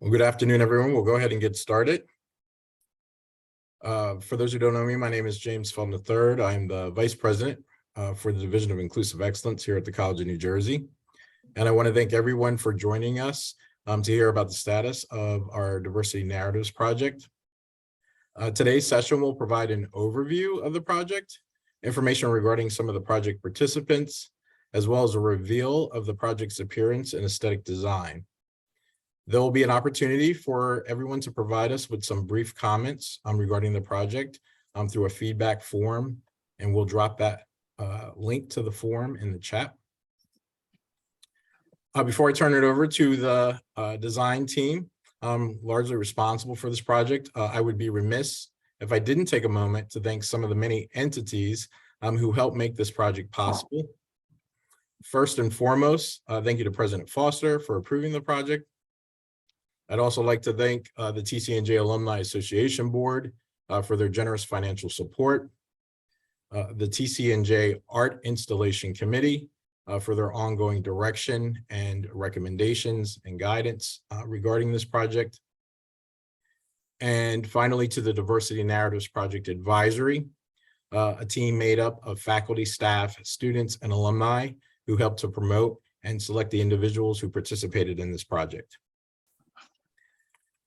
Well, good afternoon, everyone. We'll go ahead and get started. For those who don't know me, my name is James Felton III. I'm the Vice President for the Division of Inclusive Excellence here at the College of New Jersey. And I want to thank everyone for joining us to hear about the status of our Diversity Narratives project. Today's session will provide an overview of the project, information regarding some of the project participants, as well as a reveal of the project's appearance and aesthetic design. There will be an opportunity for everyone to provide us with some brief comments regarding the project through a feedback form, and we'll drop that link to the form in the chat. Before I turn it over to the design team, largely responsible for this project, I would be remiss if I didn't take a moment to thank some of the many entities who helped make this project possible. First and foremost, thank you to President Foster for approving the project. I'd also like to thank the TCNJ Alumni Association Board for their generous financial support, the TCNJ Art Installation Committee for their ongoing direction and recommendations and guidance regarding this project. And finally, to the Diversity Narratives Project Advisory, a team made up of faculty, staff, students, and alumni who helped to promote and select the individuals who participated in this project.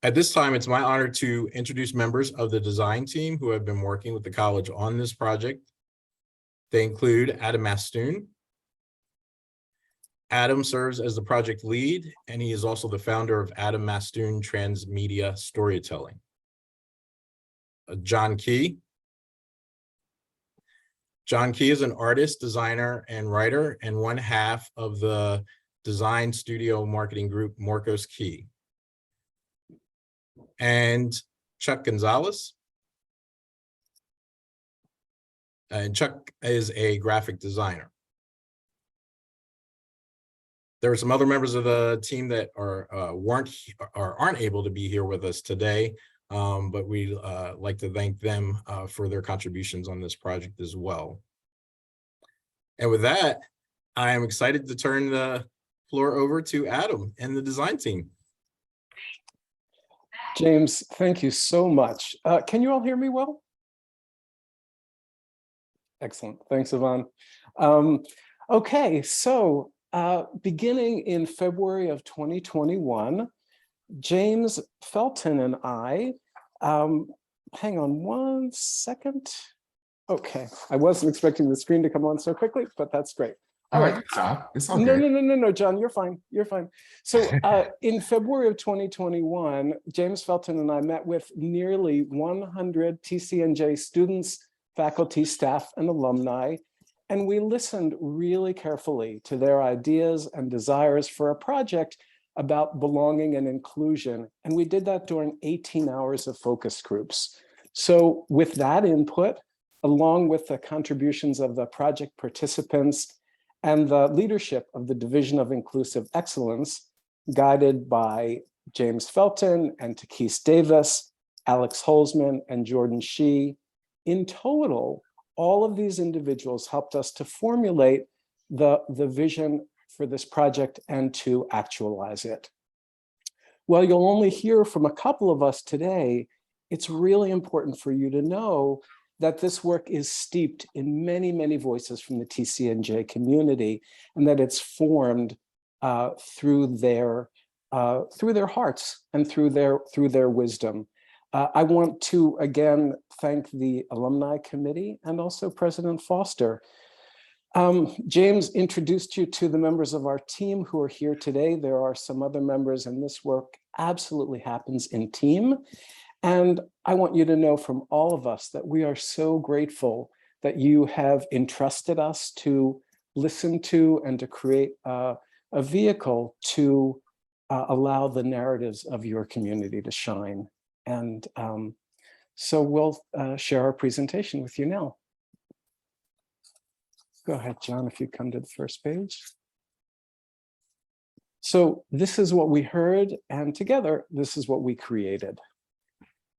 At this time, it's my honor to introduce members of the design team who have been working with the college on this project. They include Adam Mastoon. Adam serves as the project lead, and he is also the founder of Adam Mastoon Transmedia Storytelling. John Key. John Key is an artist, designer, and writer, and one half of the design studio marketing group Morcos Key. And Chuck Gonzalez. And Chuck is a graphic designer. There are some other members of the team that aren't able to be here with us today, but we like to thank them for their contributions on this project as well. And with that, I am excited to turn the floor over to Adam and the design team. James, thank you so much. Can you all hear me well? Excellent. Thanks, Yvonne. Okay, so beginning in February of 2021, James Felton and I, hang on one second. Okay, I wasn't expecting the screen to come on so quickly, but that's great. All right. It's okay. No, John, you're fine. You're fine. So in February of 2021, James Felton and I met with nearly 100 TCNJ students, faculty, staff, and alumni, and we listened really carefully to their ideas and desires for a project about belonging and inclusion. And we did that during 18 hours of focus groups. So with that input, along with the contributions of the project participants and the leadership of the Division of Inclusive Excellence, guided by James Felton and Takis Davis, Alex Holzman, and Jordan Shee. In total, all of these individuals helped us to formulate the vision for this project and to actualize it. Well, you'll only hear from a couple of us today. It's really important for you to know that this work is steeped in many, many voices from the TCNJ community, and that it's formed through their hearts and through their wisdom. I want to again thank the alumni committee and also President Foster. James introduced you to the members of our team who are here today. There are some other members, and this work absolutely happens in team. And I want you to know from all of us that we are so grateful that you have entrusted us to listen to and to create a vehicle to allow the narratives of your community to shine. And so we'll share our presentation with you now. Go ahead, John, if you come to the first page. So this is what we heard, and together, this is what we created.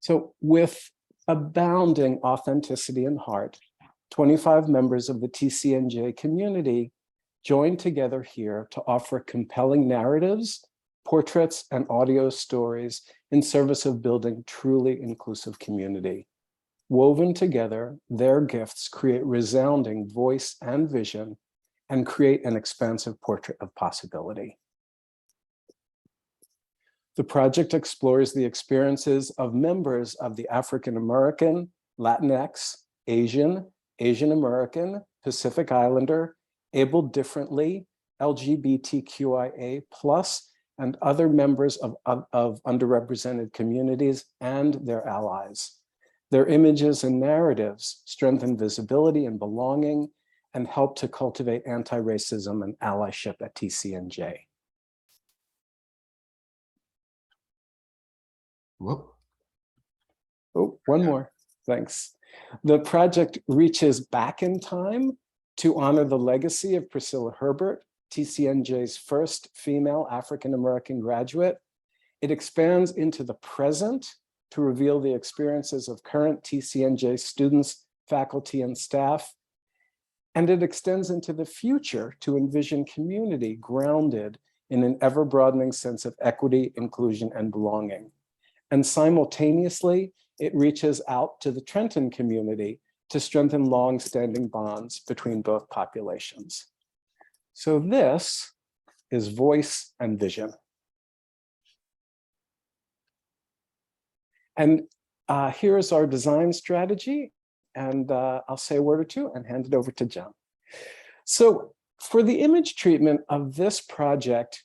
So with abounding authenticity and heart, 25 members of the TCNJ community joined together here to offer compelling narratives, portraits and audio stories in service of building truly inclusive community. Woven together, their gifts create resounding voice and vision and create an expansive portrait of possibility. The project explores the experiences of members of the African American, Latinx, Asian, Asian American, Pacific Islander, abled differently, LGBTQIA+, and other members of underrepresented communities and their allies. Their images and narratives strengthen visibility and belonging and help to cultivate anti-racism and allyship at TCNJ. Whoop. Oh, one more, thanks. The project reaches back in time to honor the legacy of Priscilla Herbert, TCNJ's first female African-American graduate. It expands into the present to reveal the experiences of current TCNJ students, faculty, and staff. And it extends into the future to envision community grounded in an ever-broadening sense of equity, inclusion, and belonging. And simultaneously, it reaches out to the Trenton community to strengthen long-standing bonds between both populations. So this is voice and vision. And here is our design strategy. And I'll say a word or two and hand it over to John. So for the image treatment of this project,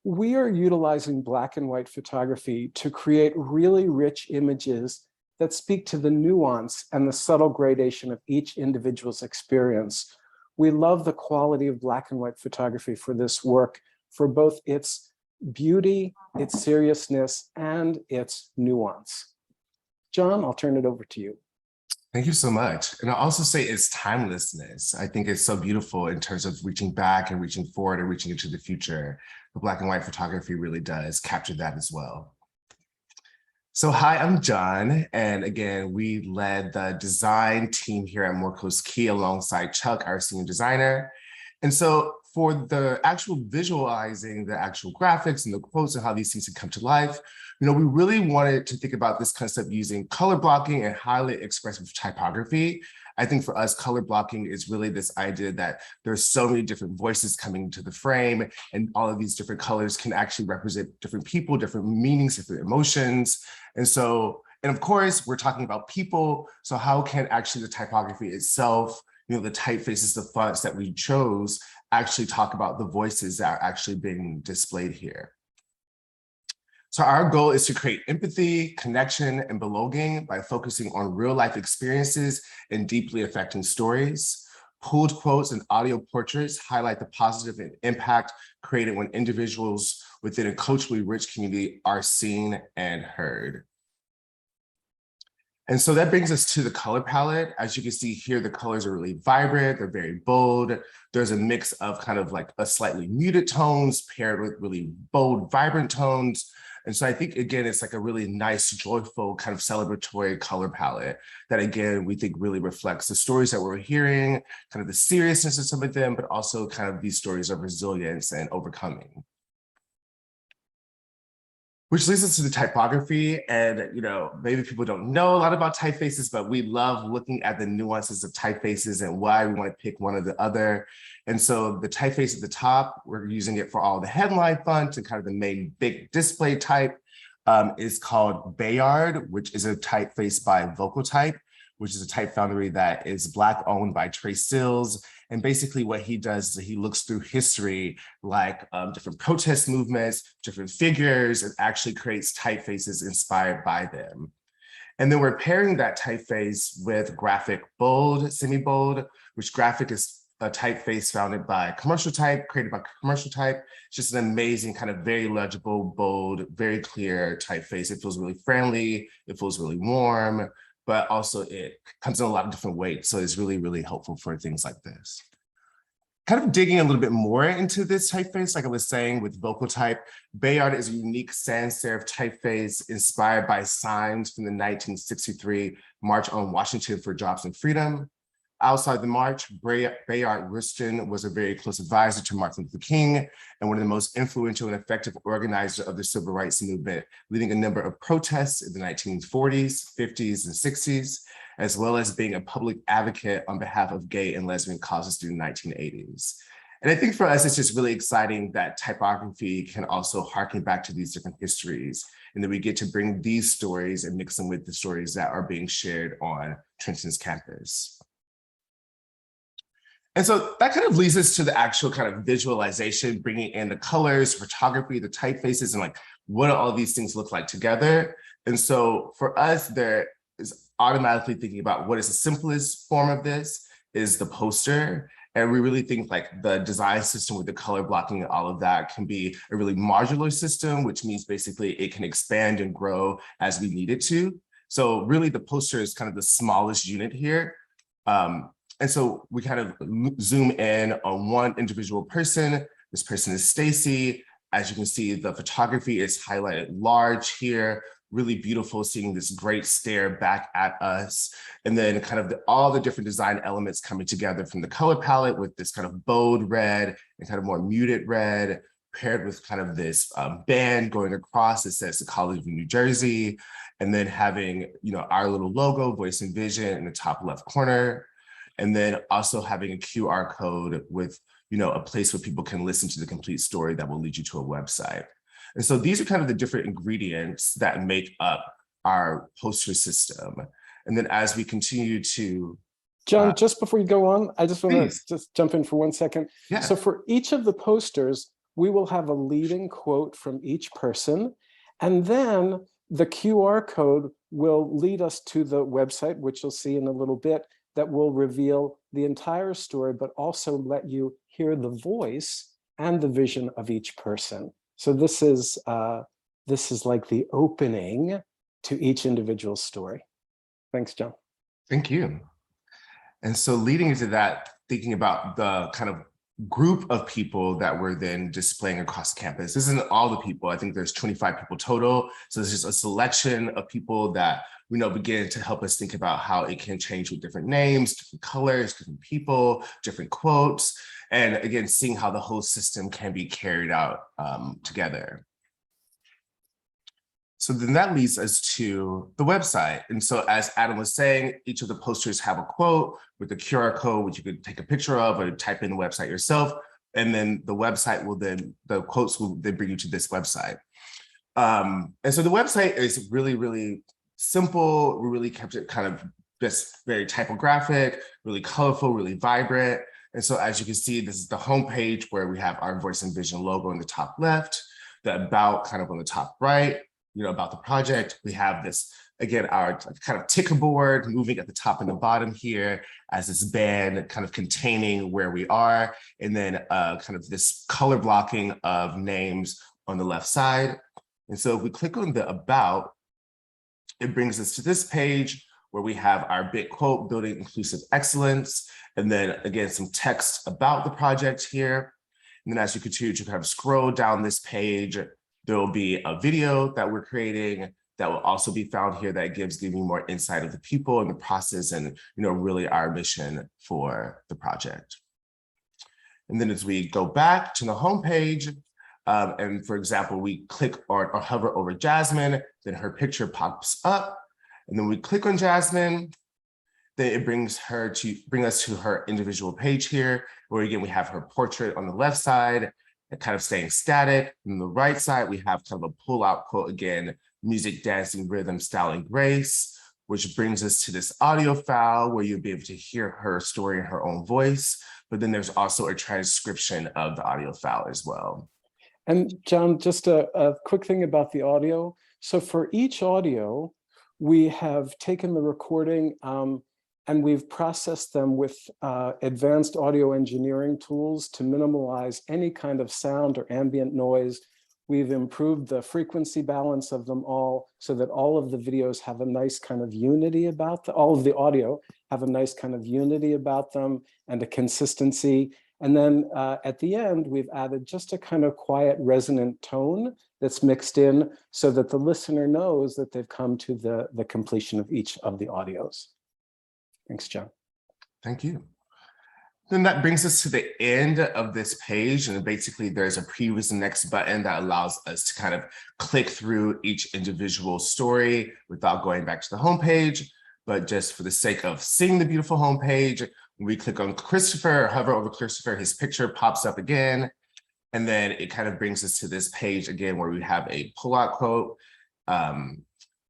we are utilizing black and white photography to create really rich images that speak to the nuance and the subtle gradation of each individual's experience. We love the quality of black and white photography for this work, for both its beauty, its seriousness, and its nuance. John, I'll turn it over to you. Thank you so much. And I'll also say its timelessness. I think it's so beautiful in terms of reaching back and reaching forward and reaching into the future. The black and white photography really does capture that as well. So hi, I'm John. And again, we led the design team here at Moore Coast Key alongside Chuck, our senior designer. And so for the actual visualizing the actual graphics and the quotes and how these things can come to life, we really wanted to think about this concept using color blocking and highly expressive typography. I think for us, color blocking is really this idea that there's so many different voices coming into the frame, and all of these different colors can actually represent different people, different meanings, different emotions. And of course, we're talking about people. So how can actually the typography itself, the typefaces, the fonts that we chose, actually talk about the voices that are actually being displayed here? So our goal is to create empathy, connection, and belonging by focusing on real life experiences and deeply affecting stories. Pooled quotes and audio portraits highlight the positive impact created when individuals within a culturally rich community are seen and heard. And so that brings us to the color palette. As you can see here, the colors are really vibrant, they're very bold. There's a mix of kind of like a slightly muted tones paired with really bold, vibrant tones. And so I think, again, it's like a really nice, joyful, kind of celebratory color palette that, again, we think really reflects the stories that we're hearing, kind of the seriousness of some of them, but also kind of these stories of resilience and overcoming. Which leads us to the typography. And, maybe people don't know a lot about typefaces, but we love looking at the nuances of typefaces and why we want to pick one or the other. And so the typeface at the top, we're using it for all the headline font and kind of the main big display type is called Bayard, which is a typeface by Vocal Type, which is a type foundry that is Black owned by Trey Sills. And basically what he does is he looks through history, like different protest movements, different figures, and actually creates typefaces inspired by them. And then we're pairing that typeface with Graphic Bold, Semi-Bold, which Graphic is a typeface founded by Commercial Type, created by Commercial Type. It's just an amazing kind of very legible, bold, very clear typeface. It feels really friendly, it feels really warm, but also it comes in a lot of different weights. So it's really, really helpful for things like this. Kind of digging a little bit more into this typeface, like I was saying with Vocal Type, Bayard is a unique sans serif typeface inspired by signs from the 1963 March on Washington for Jobs and Freedom. outside the march, Bayard Rustin was a very close advisor to Martin Luther King and one of the most influential and effective organizers of the civil rights movement, leading a number of protests in the 1940s, 50s, and 60s, as well as being a public advocate on behalf of gay and lesbian causes through the 1980s. And I think for us, it's just really exciting that typography can also harken back to these different histories, and that we get to bring these stories and mix them with the stories that are being shared on Trenton's campus. And so that kind of leads us to the actual kind of visualization, bringing in the colors, photography, the typefaces, and like, what do all these things look like together? And so for us, there is automatically thinking about what is the simplest form of this is the poster. And we really think like the design system with the color blocking and all of that can be a really modular system, which means basically it can expand and grow as we need it to. So really the poster is kind of the smallest unit here. And so we kind of zoom in on one individual person. This person is Stacy. As you can see, the photography is highlighted large here. Really beautiful seeing this great stare back at us. And then kind of all the different design elements coming together from the color palette with this kind of bold red and kind of more muted red, paired with kind of this band going across that says the College of New Jersey. And then having, you know, our little logo, Voice and Vision in the top left corner. And then also having a QR code with, you know, a place where people can listen to the complete story that will lead you to a website. And so these are kind of the different ingredients that make up our poster system. And then as we continue to— John, just before you go on, I just want to just jump in for 1 second. Yeah. So for each of the posters, we will have a leading quote from each person. And then the QR code will lead us to the website, which you'll see in a little bit, that will reveal the entire story, but also let you hear the voice and the vision of each person. So this is like the opening to each individual story. Thanks, John. Thank you. And so leading into that, thinking about the kind of group of people that we're then displaying across campus. This isn't all the people. I think there's 25 people total. So it's just a selection of people that we know begin to help us think about how it can change with different names, different colors, different people, different quotes. And again, seeing how the whole system can be carried out together. So then that leads us to the website. And so as Adam was saying, each of the posters have a quote with a QR code, which you could take a picture of or type in the website yourself. And then the website will then, the quotes will then bring you to this website. And so the website is really, really simple. We really kept it kind of just very typographic, really colorful, really vibrant. And so as you can see, this is the homepage where we have our Voice and Vision logo in the top left, the about kind of on the top right, you know, about the project. We have this, again, our kind of ticker board moving at the top and the bottom here as this band kind of containing where we are. And then kind of this color blocking of names on the left side. And so if we click on the about, it brings us to this page where we have our big quote, Building Inclusive Excellence. And then again, some text about the project here. And then as you continue to kind of scroll down this page, there will be a video that we're creating that will also be found here that giving you more insight of the people and the process and, you know, really our mission for the project. And then as we go back to the homepage, and for example, we click or hover over Jasmine, then her picture pops up. And then we click on Jasmine, then it brings us to her individual page here, where again, we have her portrait on the left side, and kind of staying static. On the right side, we have kind of a pull-out quote again, music, dancing, rhythm, style, and grace, which brings us to this audio file where you'll be able to hear her story in her own voice. But then there's also a transcription of the audio file as well. And John, just a quick thing about the audio. So for each audio, we have taken the recording and we've processed them with advanced audio engineering tools to minimize any kind of sound or ambient noise. We've improved the frequency balance of them all so that all of the videos have a nice kind of unity about them. All of the audio have a nice kind of unity about them and a consistency. And then at the end, we've added just a kind of quiet resonant tone that's mixed in so that the listener knows that they've come to the completion of each of the audios. Thanks, John. Thank you. Then that brings us to the end of this page. And basically there's a previous and next button that allows us to kind of click through each individual story without going back to the homepage. But just for the sake of seeing the beautiful homepage, when we click on Christopher or hover over Christopher, his picture pops up again. And then it kind of brings us to this page again, where we have a pullout quote.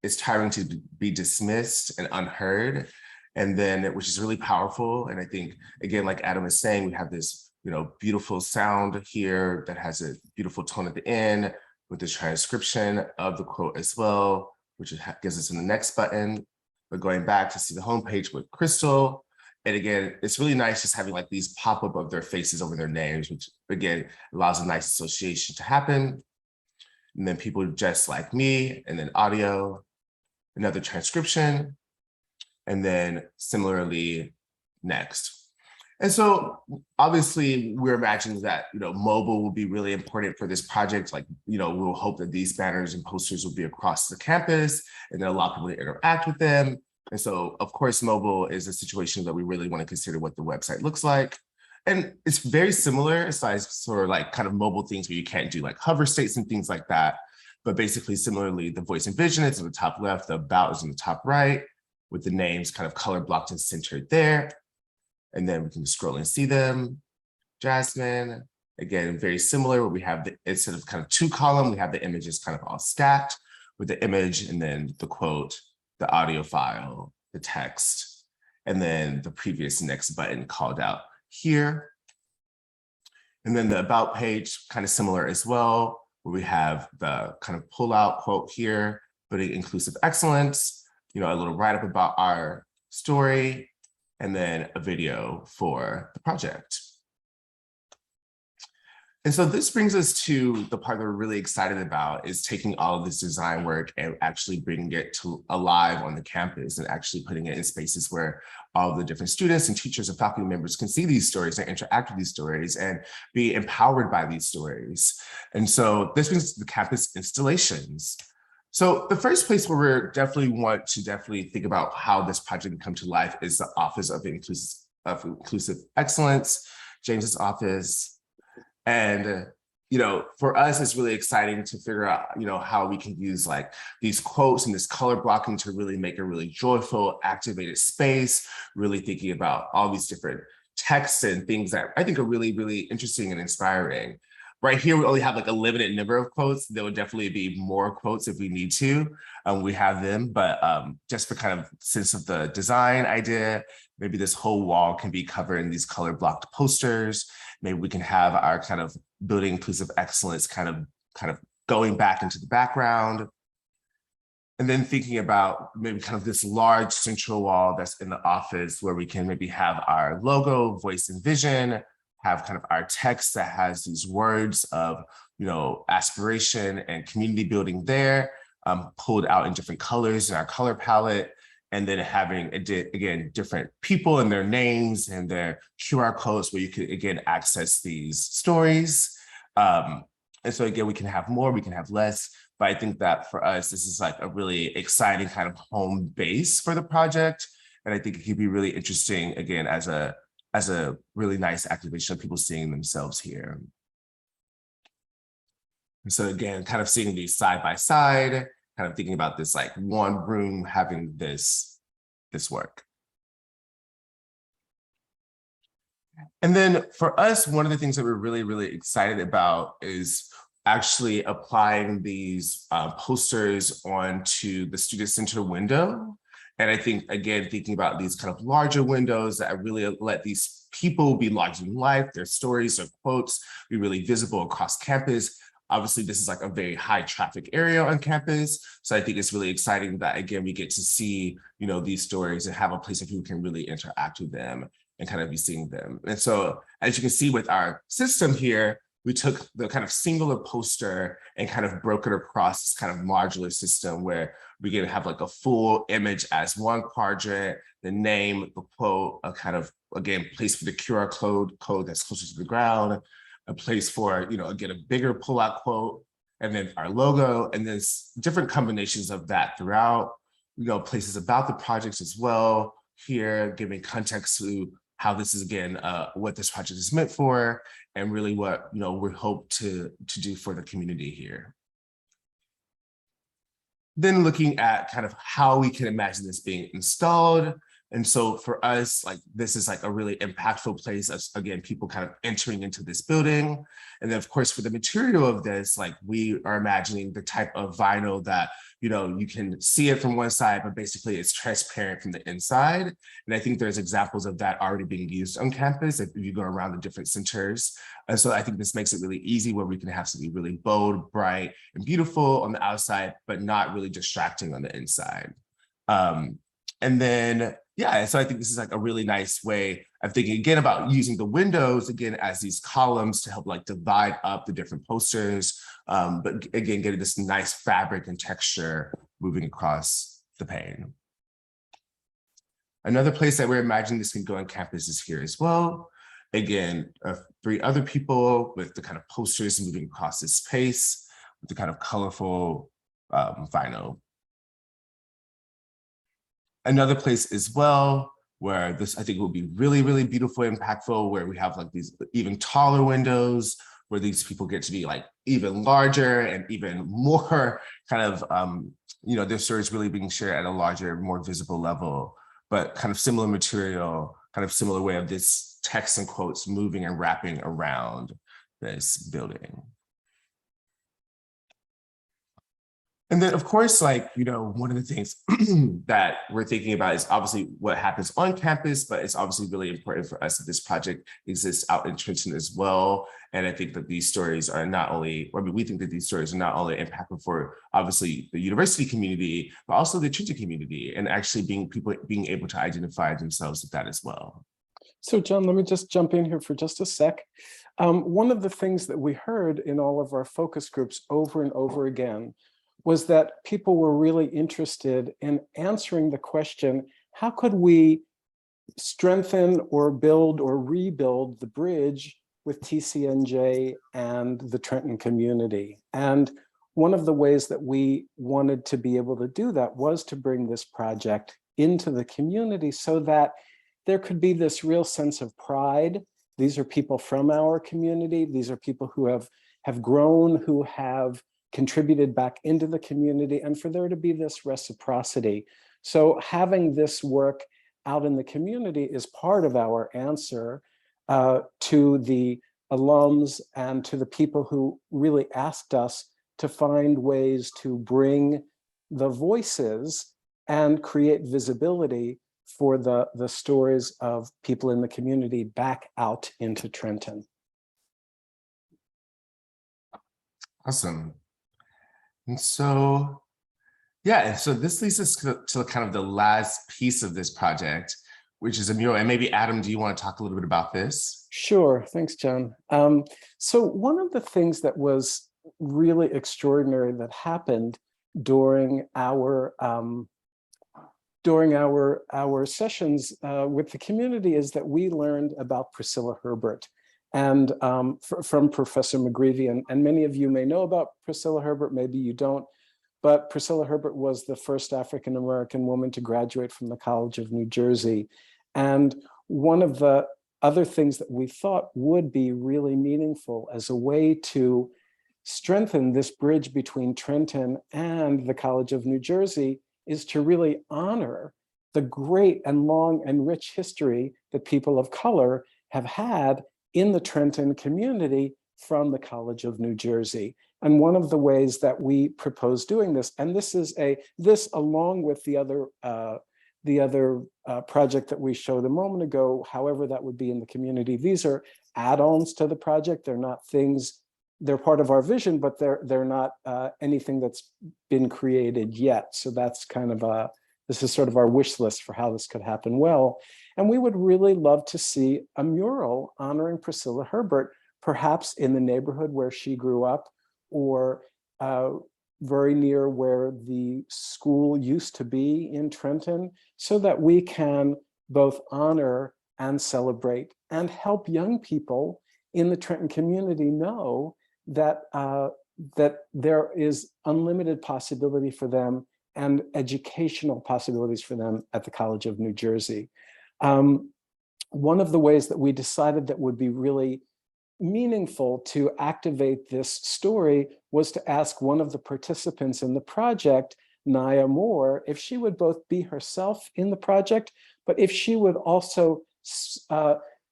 It's tiring to be dismissed and unheard. And then, which is really powerful. And I think, again, like Adam is saying, we have this, beautiful sound here that has a beautiful tone at the end with the transcription of the quote as well, which gives us in the next button. But going back to see the homepage with Crystal. And again, it's really nice just having like these pop up of their faces over their names, which again, allows a nice association to happen. And then people just like me, and then audio, another transcription. And then similarly next. And so obviously we're imagining that, mobile will be really important for this project. Like, we'll hope that these banners and posters will be across the campus and then allow people to interact with them. And so of course, mobile is a situation that we really want to consider what the website looks like. And it's very similar as sort of like kind of mobile things where you can't do like hover states and things like that. But basically similarly, the voice and vision is in the top left, the about is in the top right, with the names kind of color blocked and centered there. And then we can scroll and see them. Jasmine, again, very similar, where we have instead of kind of two column, we have the images kind of all stacked with the image and then the quote, the audio file, the text, and then the previous next button called out here. And then the about page, kind of similar as well, where we have the kind of pull out quote here, but inclusive excellence, a little write-up about our story, and then a video for the project. And so this brings us to the part that we're really excited about, is taking all of this design work and actually bringing it to alive on the campus and actually putting it in spaces where all the different students and teachers and faculty members can see these stories and interact with these stories and be empowered by these stories. And so this brings us to the campus installations. So the first place where we definitely think about how this project can come to life is the Office of Inclusive Excellence, James's office. And, for us, it's really exciting to figure out, how we can use like these quotes and this color blocking to really make a really joyful, activated space, really thinking about all these different texts and things that I think are really, really interesting and inspiring. Right here, we only have like a limited number of quotes. There would definitely be more quotes if we need to. We have them, but just for kind of sense of the design idea, maybe this whole wall can be covered in these color blocked posters. Maybe we can have our kind of building inclusive excellence kind of going back into the background. And then thinking about maybe kind of this large central wall that's in the office where we can maybe have our logo, voice and vision, have kind of our text that has these words of, aspiration and community building there, pulled out in different colors in our color palette, and then having, again, different people and their names and their QR codes where you could, again, access these stories. And so again, we can have more, we can have less, but I think that for us, this is like a really exciting kind of home base for the project. And I think it could be really interesting, again, as a really nice activation of people seeing themselves here. And so again, kind of seeing these side by side, kind of thinking about this like one room having this work. And then for us, one of the things that we're really, really excited about is actually applying these posters onto the student center window. And I think, again, thinking about these kind of larger windows that really let these people be larger than life, their stories, their quotes be really visible across campus. Obviously, this is like a very high traffic area on campus. So I think it's really exciting that, again, we get to see, these stories and have a place that people can really interact with them and kind of be seeing them. And so as you can see with our system here, we took the kind of singular poster and kind of broke it across this kind of modular system where we can have like a full image as one quadrant, the name, the quote, a kind of, again, place for the QR code that's closer to the ground, a place for, again, a bigger pull-out quote, and then our logo, and then different combinations of that throughout, places about the projects as well, here, giving context to how this is, again, what this project is meant for, and really what, you know, we hope to do for the community here. Then looking at kind of how we can imagine this being installed. And so for us, like, this is like a really impactful place of, again, people kind of entering into this building. And then of course, for the material of this, like, we are imagining the type of vinyl that, you know, you can see it from one side, but basically it's transparent from the inside. And I think there's examples of that already being used on campus if you go around the different centers. And so I think this makes it really easy where we can have something really bold, bright, and beautiful on the outside, but not really distracting on the inside. And then, yeah, so I think this is like a really nice way of thinking again about using the windows again as these columns to help like divide up the different posters, but again, getting this nice fabric and texture moving across the pane. Another place that we're imagining this can go on campus is here as well. Again, 3 other people with the kind of posters moving across this space with the kind of colorful vinyl. Another place as well where this I think will be really, really beautiful, impactful, where we have like these even taller windows where these people get to be like even larger and even more kind of, you know, their stories really being shared at a larger, more visible level, but kind of similar material, kind of similar way of this text and quotes moving and wrapping around this building. And then, of course, like, you know, one of the things that we're thinking about is obviously what happens on campus, but it's obviously really important for us that this project exists out in Trenton as well. And I think that these stories are not only, I mean, we think that these stories are not only impactful for obviously the university community, but also the Trenton community, and actually being able to identify themselves with that as well. So John, let me just jump in here for just a sec. One of the things that we heard in all of our focus groups over and over again was that people were really interested in answering the question, how could we strengthen or build or rebuild the bridge with TCNJ and the Trenton community? And one of the ways that we wanted to be able to do that was to bring this project into the community so that there could be this real sense of pride. These are people from our community. These are people who have grown, who have contributed back into the community, and for there to be this reciprocity. So having this work out in the community is part of our answer to the alums and to the people who really asked us to find ways to bring the voices and create visibility for the stories of people in the community back out into Trenton. Awesome. And so, yeah, so this leads us to kind of the last piece of this project, which is a mural. And maybe Adam, do you want to talk a little bit about this? Sure, thanks, John. So one of the things that was really extraordinary that happened during our sessions with the community is that we learned about Priscilla Herbert. And from Professor McGreevy, and many of you may know about Priscilla Herbert, maybe you don't, but Priscilla Herbert was the first African-American woman to graduate from the College of New Jersey. And one of the other things that we thought would be really meaningful as a way to strengthen this bridge between Trenton and the College of New Jersey is to really honor the great and long and rich history that people of color have had in the Trenton community from the College of New Jersey. And one of the ways that we propose doing this, and this is this along with the other project that we showed a moment ago, however that would be in the community, these are add-ons to the project. They're not things, they're part of our vision, but they're not anything that's been created yet. So that's kind of this is sort of our wish list for how this could happen well. And we would really love to see a mural honoring Priscilla Herbert, perhaps in the neighborhood where she grew up, or very near where the school used to be in Trenton, so that we can both honor and celebrate and help young people in the Trenton community know that, that there is unlimited possibility for them and educational possibilities for them at the College of New Jersey. one of the ways that we decided that would be really meaningful to activate this story was to ask one of the participants in the project, Naya Moore, if she would both be herself in the project, but if she would also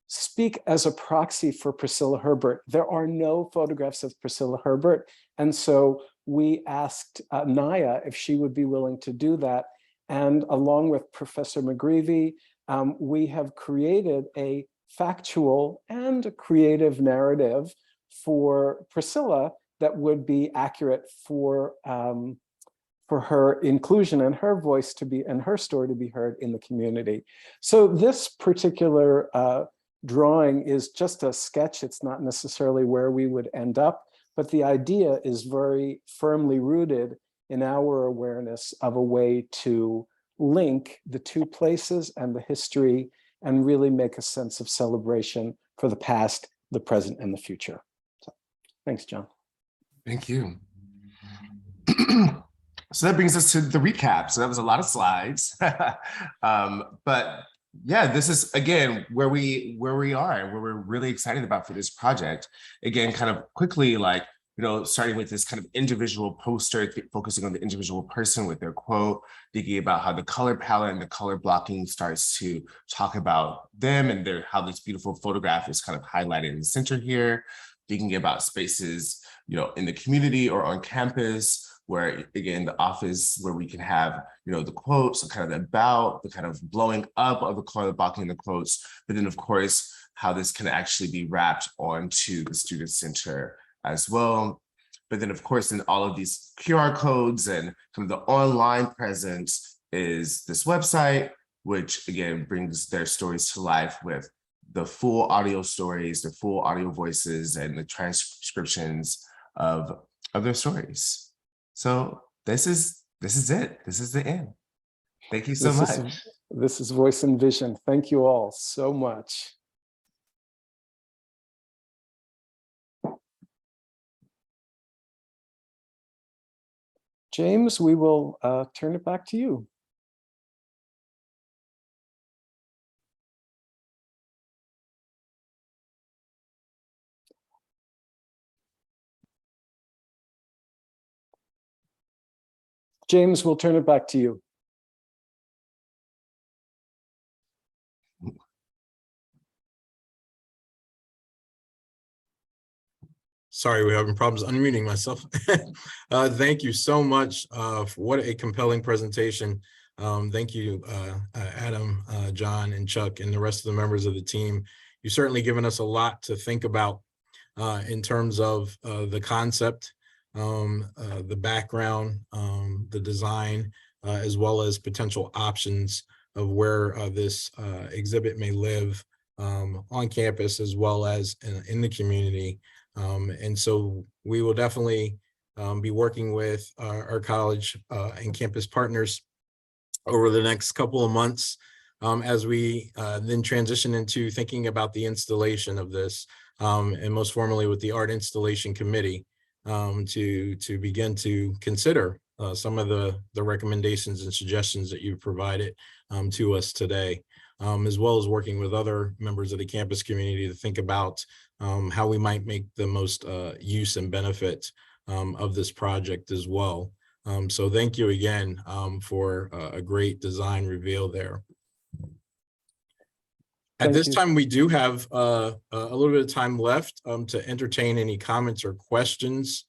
speak as a proxy for Priscilla Herbert. There are no photographs of Priscilla Herbert, and so we asked Naya if she would be willing to do that. And along with Professor McGreevy, we have created a factual and a creative narrative for Priscilla that would be accurate for her inclusion and her voice to be, and her story to be heard in the community. So this particular drawing is just a sketch. It's not necessarily where we would end up, but the idea is very firmly rooted in our awareness of a way to link the two places and the history and really make a sense of celebration for the past, the present, and the future. So, thanks, John. Thank you. So that brings us to the recap. So that was a lot of slides. But yeah, this is, again, where we are and where we're really excited about for this project. Again, kind of quickly, like, starting with this kind of individual poster, focusing on the individual person with their quote, thinking about how the color palette and the color blocking starts to talk about them and how this beautiful photograph is kind of highlighted in the center here, thinking about spaces, in the community or on campus, where, again, the office where we can have, the quotes, the kind of the kind of blowing up of the color blocking the quotes, but then, of course, how this can actually be wrapped onto the student center as well. But then, of course, in all of these QR codes and kind of the online presence is this website, which, again, brings their stories to life with the full audio stories, the full audio voices, and the transcriptions of their stories. So this is it. This is the end. Thank you so much. This is Voice and Vision. Thank you all so much. James, we will turn it back to you. James, we'll turn it back to you. Sorry, we're having problems unmuting myself. Thank you so much. What a compelling presentation. Thank you, Adam, John, and Chuck, and the rest of the members of the team. You've certainly given us a lot to think about in terms of the concept, the background, the design, as well as potential options of where this exhibit may live on campus as well as in the community. And so we will definitely be working with our college and campus partners over the next couple of months as we then transition into thinking about the installation of this, and most formally with the Art Installation Committee to begin to consider some of the recommendations and suggestions that you've provided to us today, as well as working with other members of the campus community to think about how we might make the most use and benefit of this project as well. So thank you again for a great design reveal there. At this time, we do have a little bit of time left to entertain any comments or questions.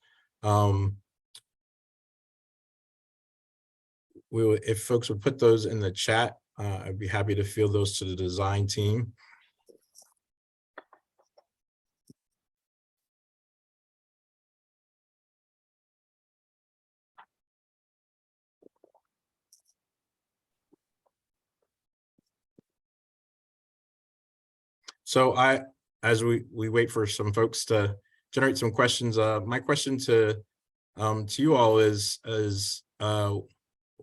If folks would put those in the chat, I'd be happy to field those to the design team. So as we wait for some folks to generate some questions, my question to you all is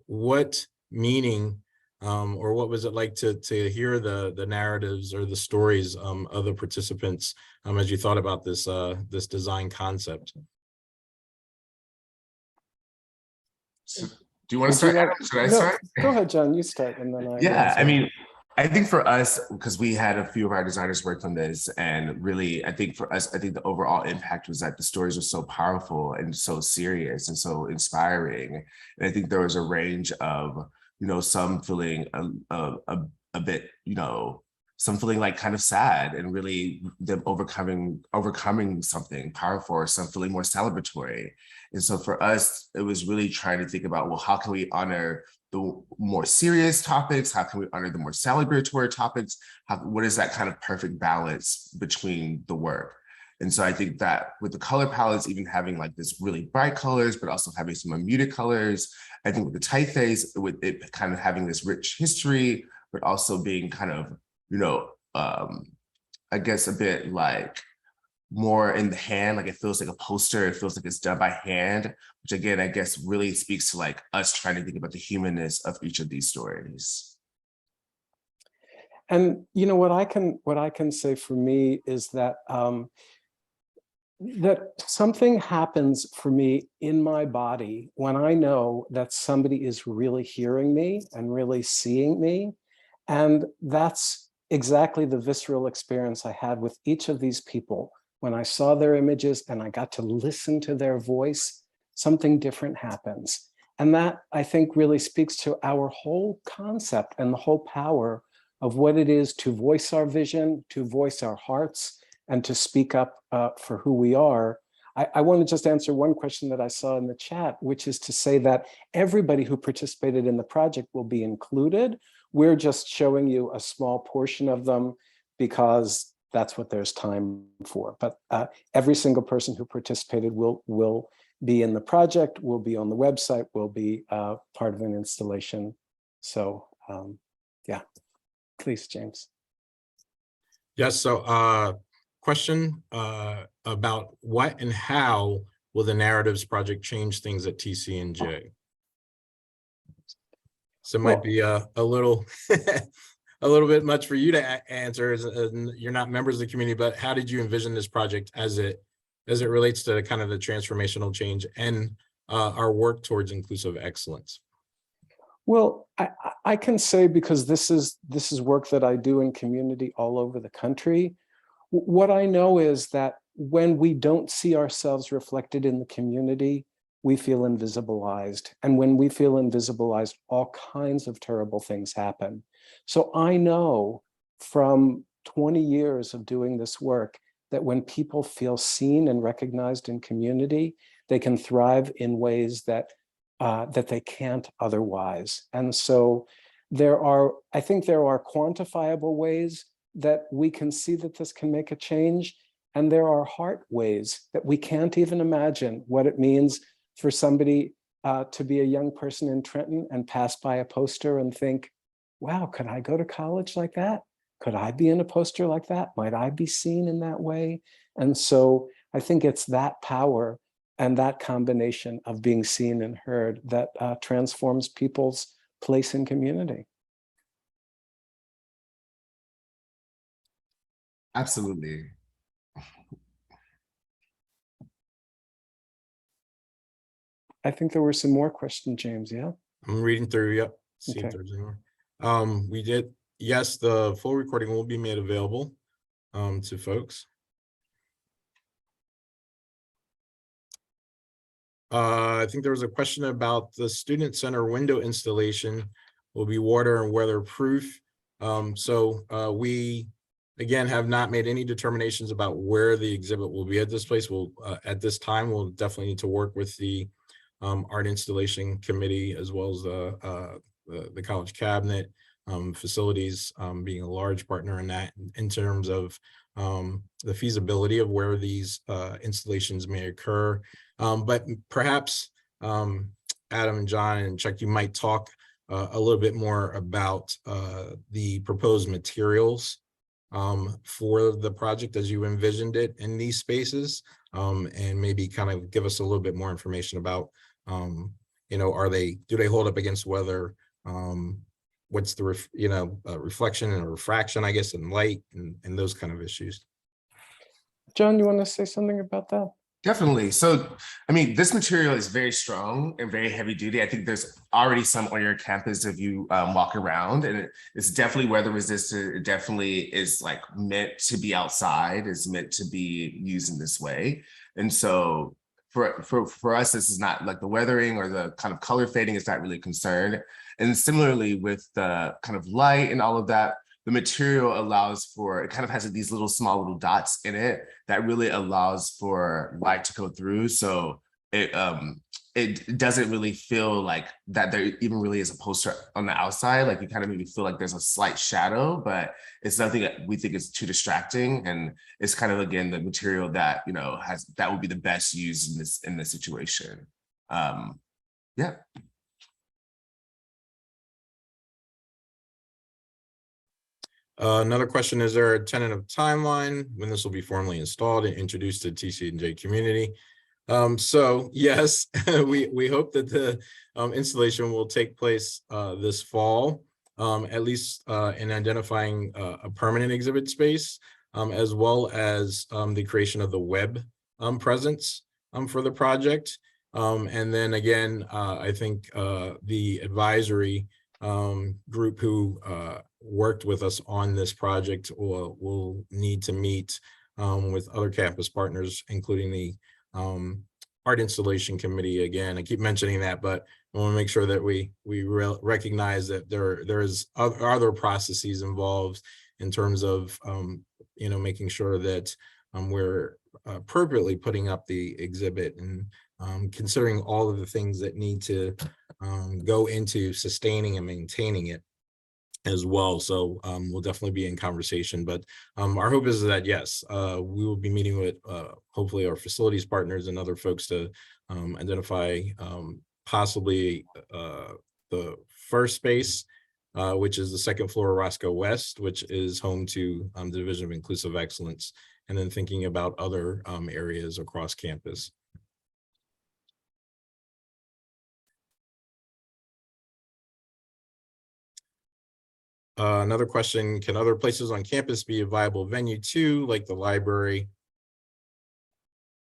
what meaning or what was it like to hear the narratives or the stories of the participants as you thought about this this design concept? So, do you want to start? Should I start? Go ahead, John. You start, and then I mean, I think for us, because we had a few of our designers work on this, and really, I think for us, I think the overall impact was that the stories were so powerful and so serious and so inspiring. And I think there was a range of, some feeling a bit, some feeling like kind of sad and really them overcoming something powerful, or some feeling more celebratory. And so for us, it was really trying to think about, well, how can we honor the more serious topics? How can we honor the more celebratory topics? What is that kind of perfect balance between the work? And so I think that with the color palettes, even having like this really bright colors, but also having some more muted colors, I think with the typeface, with it kind of having this rich history, but also being kind of, I guess a bit like more in the hand, like it feels like a poster, it feels like it's done by hand, which again, I guess really speaks to like us trying to think about the humanness of each of these stories. And what I can say for me is that that something happens for me in my body when I know that somebody is really hearing me and really seeing me. And that's exactly the visceral experience I had with each of these people. When I saw their images and I got to listen to their voice, something different happens. And that, I think, really speaks to our whole concept and the whole power of what it is to voice our vision, to voice our hearts, and to speak up for who we are. I want to just answer one question that I saw in the chat, which is to say that everybody who participated in the project will be included. We're just showing you a small portion of them because that's what there's time for. But every single person who participated will be in the project, will be on the website, will be part of an installation. So yeah, please, James. Yes, so question about what and how will the Narratives Project change things at TCNJ? So it might be a little a little bit much for you to answer, as you're not members of the community, but how did you envision this project as it relates to kind of the transformational change and our work towards inclusive excellence? Well, I can say, because this is work that I do in community all over the country. What I know is that when we don't see ourselves reflected in the community, we feel invisibilized. And when we feel invisibilized, all kinds of terrible things happen. So I know from 20 years of doing this work that when people feel seen and recognized in community, they can thrive in ways that they can't otherwise. And so I think there are quantifiable ways that we can see that this can make a change. And there are heart ways that we can't even imagine what it means for somebody to be a young person in Trenton and pass by a poster and think, wow, could I go to college like that? Could I be in a poster like that? Might I be seen in that way? And so I think it's that power and that combination of being seen and heard that transforms people's place in community. Absolutely. I think there were some more questions, James, yeah? I'm reading through, yep. See Okay. if there's any more. We did, yes, the full recording will be made available to folks. I think there was a question about the student center window installation will be water and weatherproof. So we, again, have not made any determinations about where the exhibit will be at this place. We'll, at this time, we'll definitely need to work with the art installation committee, as well as the college cabinet, facilities being a large partner in that, in terms of the feasibility of where these installations may occur. But perhaps Adam and John and Chuck, you might talk a little bit more about the proposed materials for the project as you envisioned it in these spaces, and maybe kind of give us a little bit more information about, you know, do they hold up against weather? What's the reflection and refraction, I guess, and light and those kind of issues. John, you want to say something about that? Definitely. So, I mean, this material is very strong and very heavy duty. I think there's already some on your campus if you walk around, and it's definitely weather resistant. It definitely is like meant to be outside. It's meant to be used in this way. And so for us, this is not like the weathering or the kind of color fading is not really a concern. And similarly with the kind of light and all of that, the material allows for, it kind of has these little dots in it that really allows for light to go through. So it doesn't really feel like that there even really is a poster on the outside. Like you kind of maybe feel like there's a slight shadow, but it's nothing that we think is too distracting. And it's kind of, again, the material that, you know, that would be the best used in this situation. Yeah. Another question, is there a tentative timeline when this will be formally installed and introduced to TCNJ community? So yes, we hope that the installation will take place this fall, at least in identifying a permanent exhibit space, as well as the creation of the web presence for the project. And then again, I think the advisory group who worked with us on this project will need to meet with other campus partners, including the art installation committee. Again, I keep mentioning that, but I want to make sure that we recognize that there is other processes involved in terms of you know, making sure that we're appropriately putting up the exhibit and considering all of the things that need to go into sustaining and maintaining it as well. So we'll definitely be in conversation, but our hope is that yes, we will be meeting with hopefully our facilities partners and other folks to identify possibly the first space, which is the second floor Roscoe West, which is home to the Division of Inclusive Excellence, and then thinking about other areas across campus. Another question, can other places on campus be a viable venue too, like the library?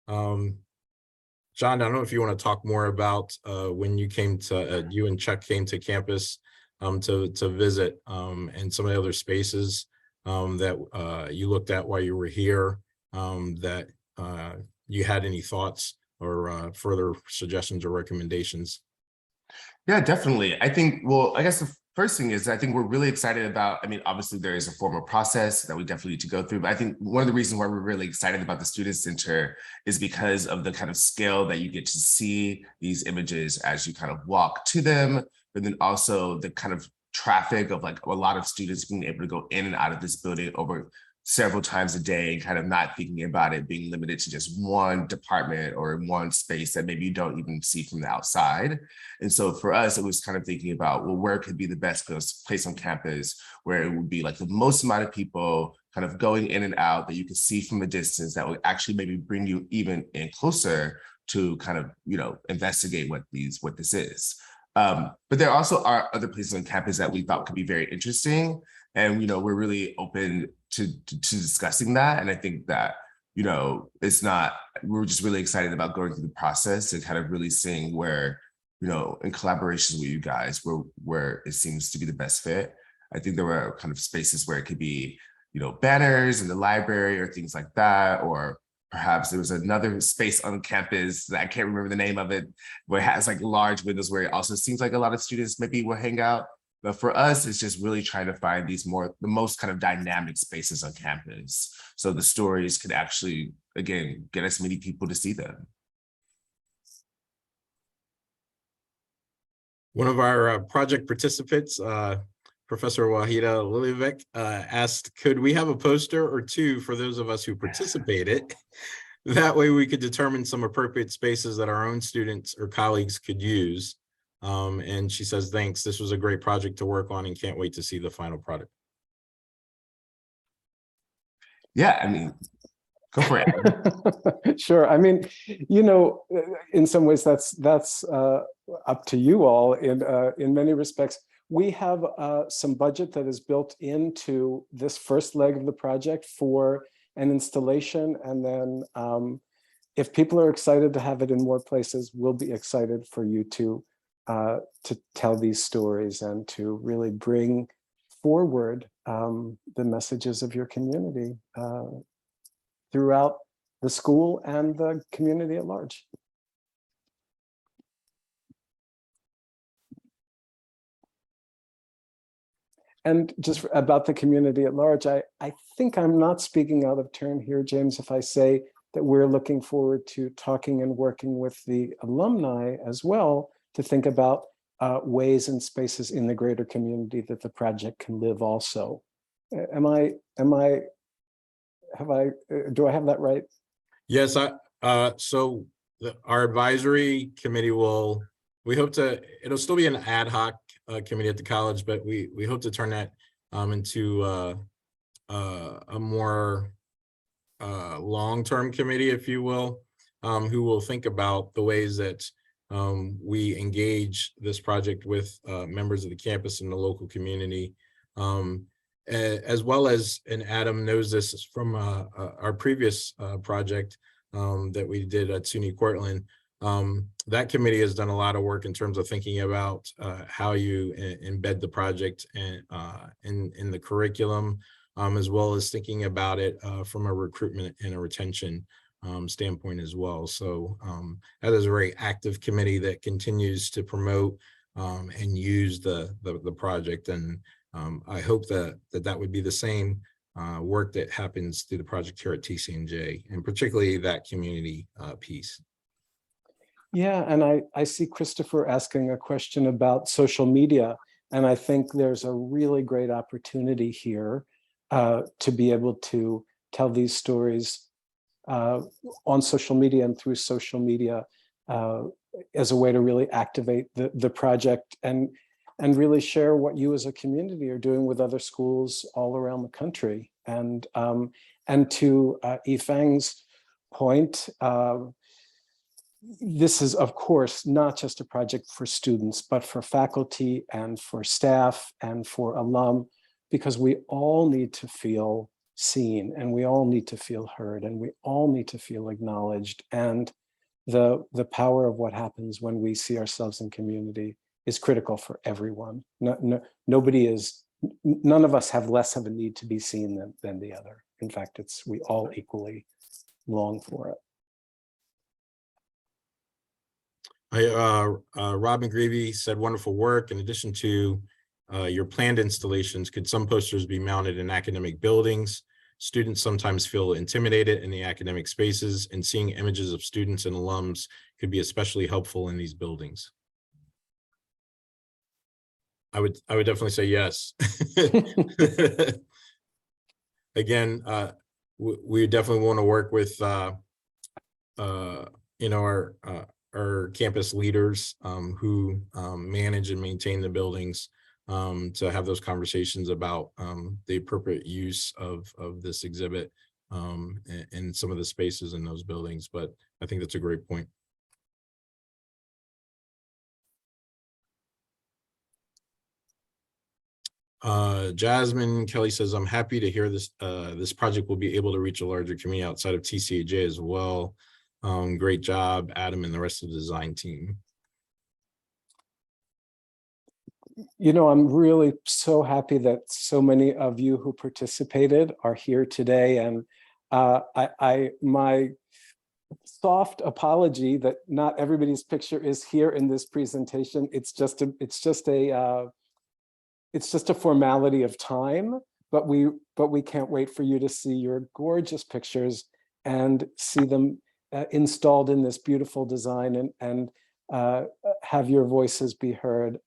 John, I don't know if you want to talk more about when you came to, you and Chuck came to campus to visit and some of the other spaces that you looked at while you were here, that you had any thoughts or further suggestions or recommendations? Yeah, definitely. I think, well, I guess the first thing is I think we're really excited about, I mean, obviously there is a formal process that we definitely need to go through, but I think one of the reasons why we're really excited about the Student Center is because of the kind of scale that you get to see these images as you kind of walk to them, but then also the kind of traffic of like a lot of students being able to go in and out of this building over several times a day, and kind of not thinking about it being limited to just one department or one space that maybe you don't even see from the outside. And so for us, it was kind of thinking about, well, where could be the best place on campus where it would be like the most amount of people kind of going in and out that you could see from a distance that would actually maybe bring you even in closer to kind of, you know, investigate what this is. But there also are other places on campus that we thought could be very interesting. And, you know, we're really open to discussing that. And I think that, you know, we're just really excited about going through the process and kind of really seeing where, you know, in collaboration with you guys, where it seems to be the best fit. I think there were kind of spaces where it could be, you know, banners in the library or things like that, or perhaps there was another space on campus that I can't remember the name of it, where it has like large windows where it also seems like a lot of students maybe will hang out. But for us, it's just really trying to find the most kind of dynamic spaces on campus. So the stories could actually, again, get as many people to see them. One of our project participants, Professor Wahida Lilivek, asked, could we have a poster or two for those of us who participated? That way we could determine some appropriate spaces that our own students or colleagues could use. And she says, thanks, this was a great project to work on and can't wait to see the final product. Yeah, I mean, go for it. Sure. I mean, you know, in some ways that's up to you all in many respects. We have some budget that is built into this first leg of the project for an installation, and then if people are excited to have it in more places, we'll be excited for you to tell these stories and to really bring forward the messages of your community throughout the school and the community at large. And just about the community at large, I think I'm not speaking out of turn here, James, if I say that we're looking forward to talking and working with the alumni as well to think about ways and spaces in the greater community that the project can live also. Do I have that right? Yes, so our advisory committee we hope it'll still be an ad hoc committee at the college, but we hope to turn that into a more long-term committee, if you will, who will think about the ways that we engage this project with members of the campus and the local community, as well as, and Adam knows this from our previous project that we did at SUNY Cortland. That committee has done a lot of work in terms of thinking about how you embed the project in the curriculum, as well as thinking about it from a recruitment and a retention standpoint as well. So that is a very active committee that continues to promote and use the project. And I hope that would be the same work that happens through the project here at TCNJ, and particularly that community piece. Yeah, and I see Christopher asking a question about social media, and I think there's a really great opportunity here to be able to tell these stories on social media and through social media as a way to really activate the project and really share what you as a community are doing with other schools all around the country. And to Yifeng's point, this is, of course, not just a project for students, but for faculty and for staff and for alum, because we all need to feel seen and we all need to feel heard and we all need to feel acknowledged. And the power of what happens when we see ourselves in community is critical for everyone. None of us have less of a need to be seen than the other. In fact, we all equally long for it. Rob McGreevy said, wonderful work. In addition to your planned installations, could some posters be mounted in academic buildings? Students sometimes feel intimidated in the academic spaces, and seeing images of students and alums could be especially helpful in these buildings. I would definitely say yes. Again, we definitely want to work with our campus leaders who manage and maintain the buildings to have those conversations about the appropriate use of this exhibit and some of the spaces in those buildings. But I think that's a great point. Jasmine Kelly says, I'm happy to hear this project will be able to reach a larger community outside of TCNJ as well. Great job, Adam and the rest of the design team. You know, I'm really so happy that so many of you who participated are here today. And my soft apology that not everybody's picture is here in this presentation. It's just a formality of time, but we can't wait for you to see your gorgeous pictures and see them installed in this beautiful design and have your voices be heard.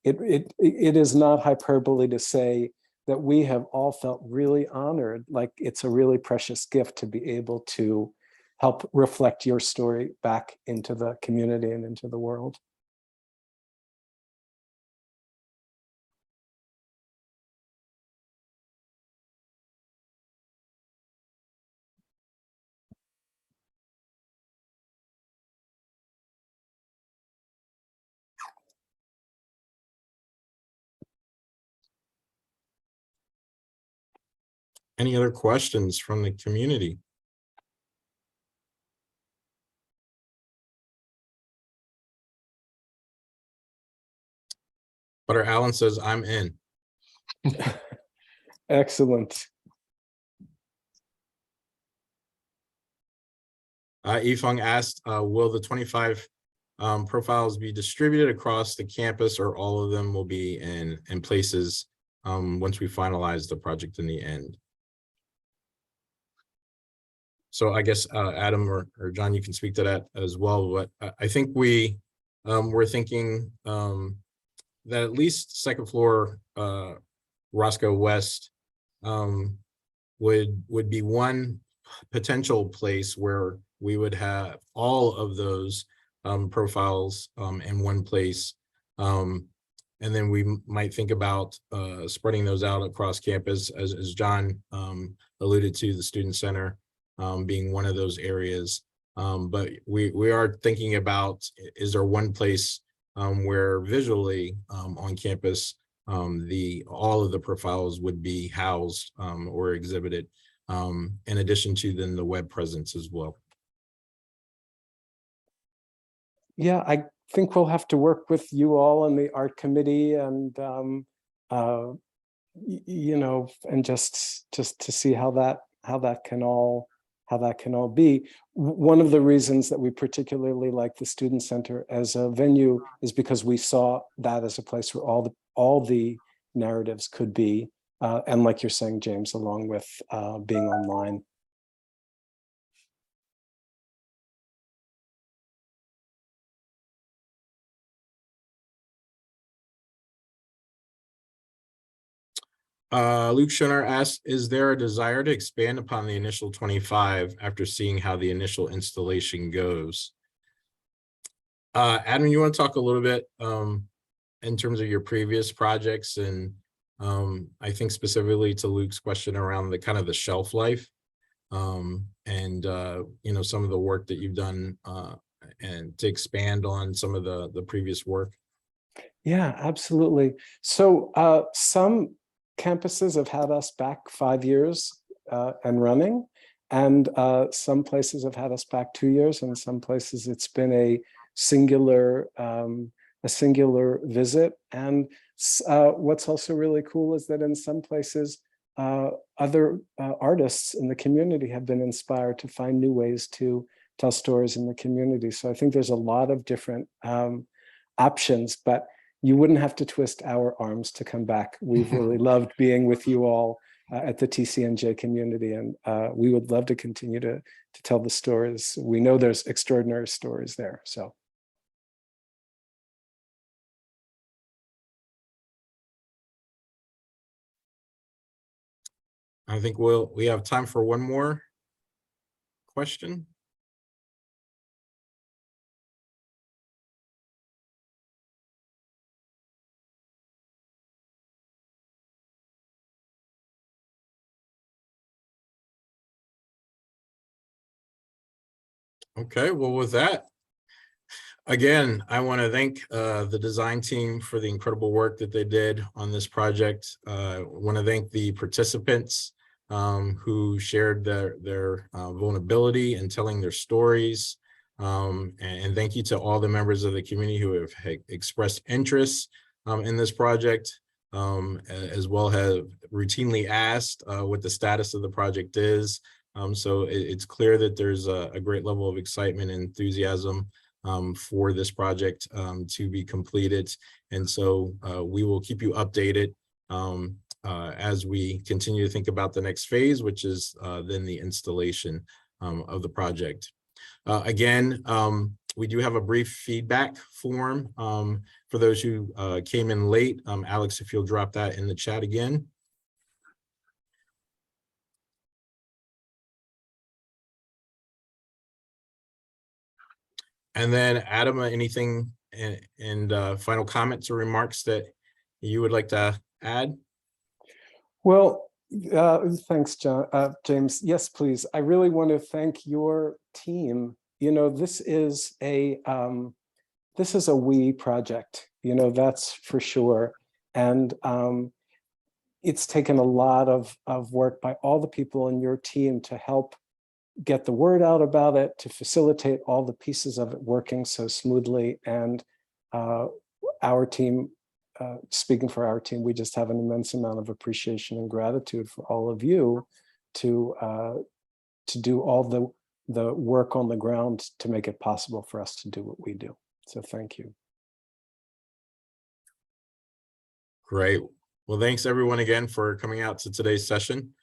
It is not hyperbole to say that we have all felt really honored, like it's a really precious gift to be able to help reflect your story back into the community and into the world. Any other questions from the community? Butter Allen says, I'm in. Excellent. Yifeng asked, will the 25 profiles be distributed across the campus, or all of them will be in places once we finalize the project in the end? So I guess Adam or John, you can speak to that as well. But I think we're thinking that at least second floor Roscoe West would be one potential place where we would have all of those profiles in one place. And then we might think about spreading those out across campus, as John alluded to, the student center being one of those areas. But we are thinking about, is there one place where visually on campus all of the profiles would be housed or exhibited, in addition to then the web presence as well. Yeah, I think we'll have to work with you all and the art committee, and you know, and just to see how that can all be. One of the reasons that we particularly like the student center as a venue is because we saw that as a place where all the narratives could be, and like you're saying, James, along with being online. Luke Schoner asked, is there a desire to expand upon the initial 25 after seeing how the initial installation goes? Adam, you want to talk a little bit in terms of your previous projects, and I think specifically to Luke's question around the kind of the shelf life, and you know, some of the work that you've done and to expand on some of the previous work. Yeah, absolutely. So some campuses have had us back 5 years and running, and some places have had us back 2 years, and some places it's been a singular visit. And what's also really cool is that in some places other artists in the community have been inspired to find new ways to tell stories in the community. So I think there's a lot of different options, but you wouldn't have to twist our arms to come back. We've really loved being with you all at the TCNJ community, and we would love to continue to tell the stories. We know there's extraordinary stories there. So. I think we have time for one more question. Okay, well, with that, again, I want to thank the design team for the incredible work that they did on this project. I want to thank the participants who shared their vulnerability and telling their stories. And thank you to all the members of the community who have expressed interest in this project, as well have routinely asked what the status of the project is. So it's clear that there's a great level of excitement and enthusiasm for this project to be completed. And so we will keep you updated as we continue to think about the next phase, which is then the installation of the project. Again, we do have a brief feedback form for those who came in late. Alex, if you'll drop that in the chat again. And then Adam, anything and final comments or remarks that you would like to add? Well, thanks, James. Yes, please. I really want to thank your team. You know, this is a we project. You know, that's for sure. And it's taken a lot of work by all the people in your team to help get the word out about it, to facilitate all the pieces of it working so smoothly. And our team speaking for our team, we just have an immense amount of appreciation and gratitude for all of you to do all the work on the ground to make it possible for us to do what we do. So thank you. Great. Well, thanks everyone again for coming out to today's session.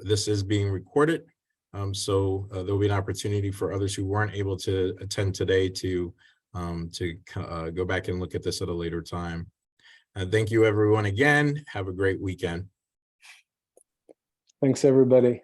This is being recorded, so there'll be an opportunity for others who weren't able to attend today to go back and look at this at a later time. Thank you everyone again. Have a great weekend. Thanks everybody.